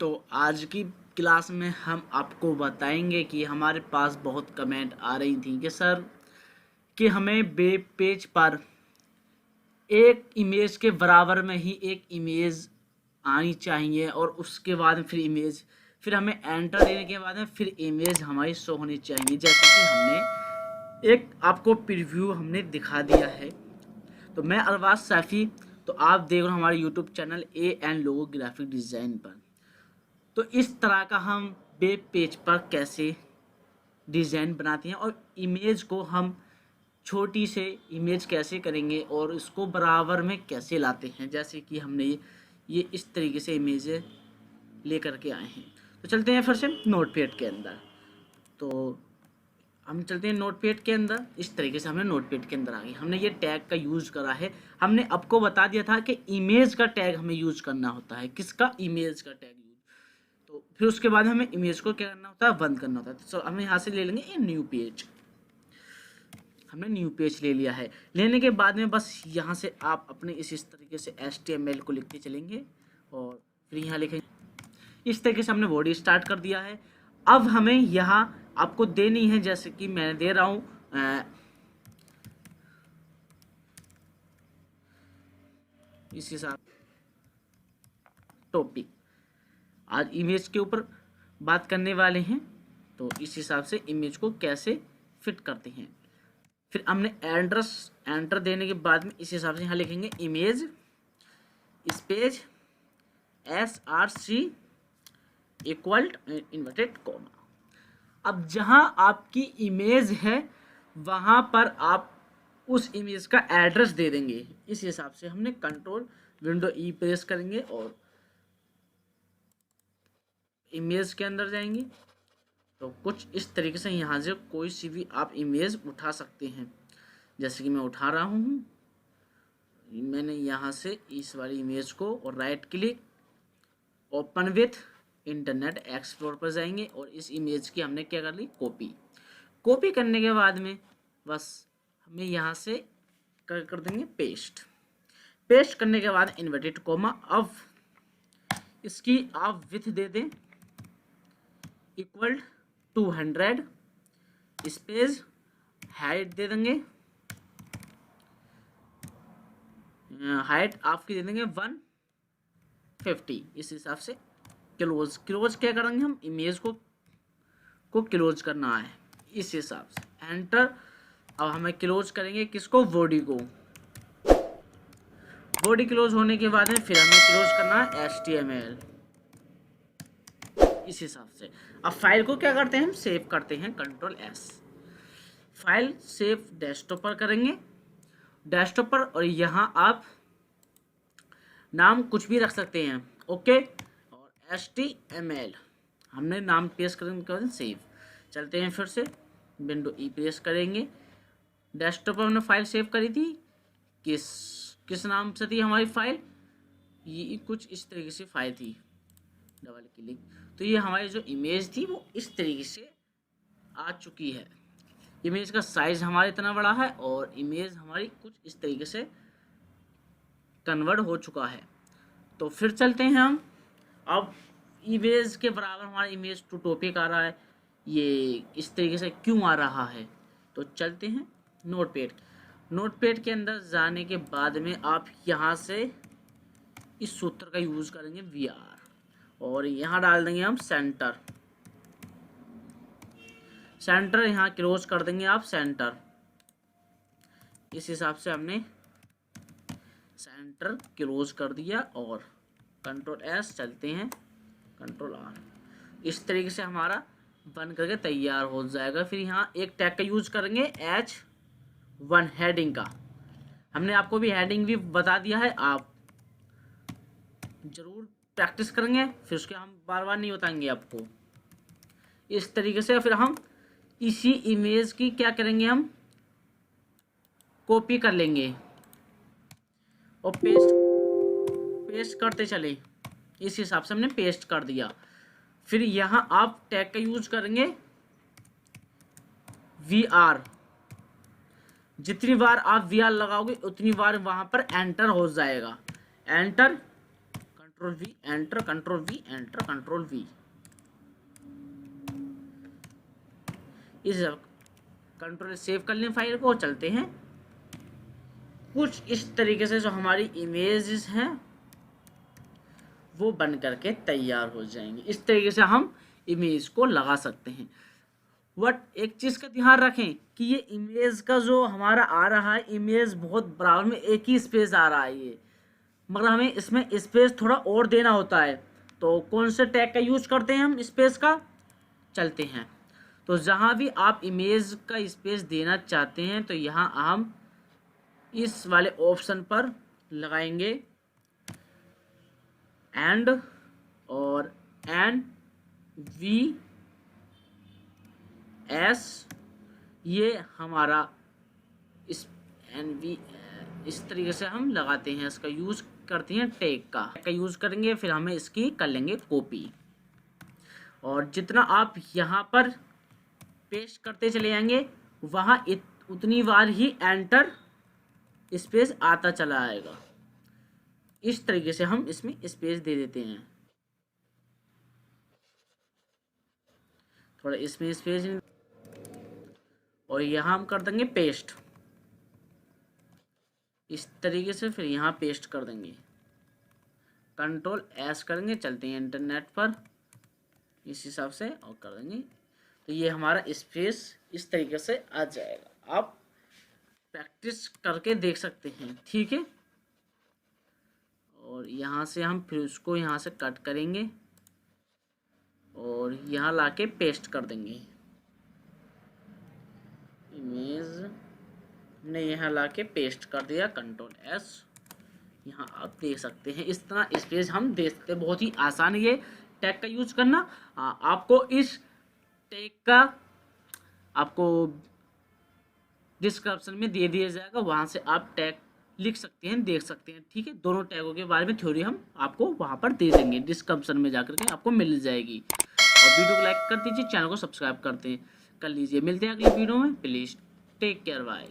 तो आज की क्लास में हम आपको बताएंगे कि हमारे पास बहुत कमेंट आ रही थी कि सर कि हमें वेब पेज पर एक इमेज के बराबर में ही एक इमेज आनी चाहिए और उसके बाद फिर इमेज फिर हमें एंटर देने के बाद में फिर इमेज हमारी शो होनी चाहिए। जैसे कि हमने एक आपको प्रीव्यू हमने दिखा दिया है। तो मैं अरबाज सैफी, तो आप देख रहे हो हमारे यूट्यूब चैनल एन लोगो ग्राफिक डिज़ाइन पर। तो इस तरह का हम वेब पेज पर कैसे डिज़ाइन बनाते हैं और इमेज को हम छोटी से इमेज कैसे करेंगे और इसको बराबर में कैसे लाते हैं। जैसे कि हमने ये इस तरीके से इमेज लेकर के आए हैं। तो चलते हैं फिर से नोटपैड के अंदर। तो हम चलते हैं नोटपैड के अंदर। इस तरीके से हमने नोटपैड के अंदर आ गए, हमने ये टैग का यूज़ करा है। हमने आपको बता दिया था कि इमेज का टैग हमें यूज़ करना होता है। किसका? इमेज का टैग। तो फिर उसके बाद हमें इमेज को क्या करना होता है? बंद करना होता है। तो हम यहाँ से ले लेंगे ये न्यू पेज। हमने न्यू पेज ले लिया है। लेने के बाद में बस यहाँ से आप अपने इस तरीके से HTML को लिखते चलेंगे और फिर यहाँ लिखेंगे। इस तरीके से हमने बॉडी स्टार्ट कर दिया है। अब हमें यहाँ आपको देनी है, जैसे कि मैं दे रहा हूँ इस हिसाब टॉपिक। आज इमेज के ऊपर बात करने वाले हैं, तो इस हिसाब से इमेज को कैसे फिट करते हैं। फिर हमने एड्रेस एंटर देने के बाद में इस हिसाब से यहाँ लिखेंगे image space SRC equal inverted comma. अब जहाँ आपकी इमेज है वहाँ पर आप उस इमेज का एड्रेस दे देंगे। इस हिसाब से हमने कंट्रोल विंडो E प्रेस करेंगे और इमेज के अंदर जाएंगे। तो कुछ इस तरीके से यहाँ से कोई सी भी आप इमेज उठा सकते हैं। जैसे कि मैं उठा रहा हूँ, मैंने यहाँ से इस वाली इमेज को और right click open with internet explore पर जाएंगे और इस इमेज की हमने क्या कर ली? कॉपी करने के बाद में बस हमें यहाँ से कर देंगे पेस्ट करने के बाद इन्वर्टेड कॉमा। अब इसकी आप विथ दे दें इक्वल 200 स्पेस हाइट दे देंगे, हाइट आपकी दे देंगे 150। इस हिसाब से क्लोज क्या करेंगे? हम इमेज को क्लोज करना है इस हिसाब से एंटर। अब हमें क्लोज करेंगे किसको? बॉडी क्लोज होने के बाद में फिर हमें क्लोज करना है HTML इस हिसाब से। अब फाइल को क्या करते हैं? हम सेव करते हैं control S। File save desktop पर करेंगे, डेस्कटॉप पर, और यहाँ आप नाम कुछ भी रख सकते हैं। ओके, और HTML हमने नाम पेस्ट करने के बाद सेव। चलते हैं फिर से विंडो E प्रेस करेंगे। डेस्कटॉप पर हमने फाइल सेव करी थी, किस नाम से थी हमारी फाइल? ये कुछ इस तरीके से फाइल थी, डबल क्लिक। तो ये हमारी जो इमेज थी वो इस तरीके से आ चुकी है। इमेज का साइज हमारा इतना बड़ा है और इमेज हमारी कुछ इस तरीके से कन्वर्ट हो चुका है। तो फिर चलते हैं हम। अब इमेज के बराबर हमारा इमेज टू टॉपिक आ रहा है, ये इस तरीके से क्यों आ रहा है? तो चलते हैं नोटपैड के अंदर जाने के बाद में आप यहाँ से इस सूत्र का यूज़ करेंगे VR और यहाँ डाल देंगे हम सेंटर। यहाँ क्लोज कर देंगे आप सेंटर। इस हिसाब से हमने सेंटर क्लोज कर दिया और कंट्रोल S। चलते हैं कंट्रोल R। इस तरीके से हमारा बन करके तैयार हो जाएगा। फिर यहाँ एक टैग का यूज करेंगे H1 हेडिंग का। हमने आपको भी हेडिंग भी बता दिया है, आप जरूर प्रैक्टिस करेंगे, फिर उसके हम बार बार नहीं बताएंगे आपको। इस तरीके से फिर हम इसी इमेज की क्या करेंगे? हम कॉपी कर लेंगे और पेस्ट करते चले। इस हिसाब से हमने पेस्ट कर दिया। फिर यहाँ आप टैग का यूज करेंगे VR। जितनी बार आप VR लगाओगे उतनी बार वहां पर एंटर हो जाएगा। Enter control we enter, control we enter, control we. इस कंट्रोल सेव कर लें फाइल को, चलते हैं। कुछ इस तरीके से जो हमारी इमेजेस हैं वो बन करके तैयार हो जाएंगे। इस तरीके से हम इमेज को लगा सकते हैं। बट एक चीज़ का ध्यान रखें कि ये इमेज का जो हमारा आ रहा है, इमेज बहुत बराबर में एक ही स्पेस आ रहा है ये, मगर हमें इसमें स्पेस थोड़ा और देना होता है। तो कौन से टैग का यूज करते हैं हम स्पेस का, चलते हैं। तो जहाँ भी आप इमेज का स्पेस देना चाहते हैं तो यहाँ हम इस वाले ऑप्शन पर लगाएंगे एंड और वी एस, ये हमारा इस इस तरीके से हम लगाते हैं, इसका यूज करते हैं टैग का यूज करेंगे। फिर हमें इसकी कर लेंगे कॉपी, और जितना आप यहाँ पर पेस्ट करते चले जाएंगे वहाँ उतनी बार ही एंटर स्पेस आता चला आएगा। इस तरीके से हम इसमें स्पेस दे देते हैं। थोड़ा इसमें स्पेस, और यहाँ हम कर देंगे पेस्ट इस तरीके से। फिर यहाँ पेस्ट कर देंगे, कंट्रोल एस करेंगे, चलते हैं इंटरनेट पर इस हिसाब से और कर देंगे। तो ये हमारा स्पेस इस तरीके से आ जाएगा। आप प्रैक्टिस करके देख सकते हैं, ठीक है। और यहाँ से हम फिर उसको यहाँ से कट करेंगे और यहाँ लाके पेस्ट कर देंगे। इमेज ने यहाँ लाके पेस्ट कर दिया, कंट्रोल एस। यहाँ आप देख सकते हैं इस तरह स्पेस हम दे सकते हैं। बहुत ही आसान है ये टैग का यूज करना। आपको इस टैग का आपको डिस्क्रिप्शन में दे दिया जाएगा, वहाँ से आप टैग लिख सकते हैं, देख सकते हैं, ठीक है। दोनों टैगों के बारे में थ्योरी हम आपको वहाँ पर दे देंगे, डिस्क्रिप्शन में जाकर के आपको मिल जाएगी। और वीडियो को लाइक कर दीजिए, चैनल को सब्सक्राइब कर लीजिए। मिलते हैं अगले वीडियो में। Please take care, bye.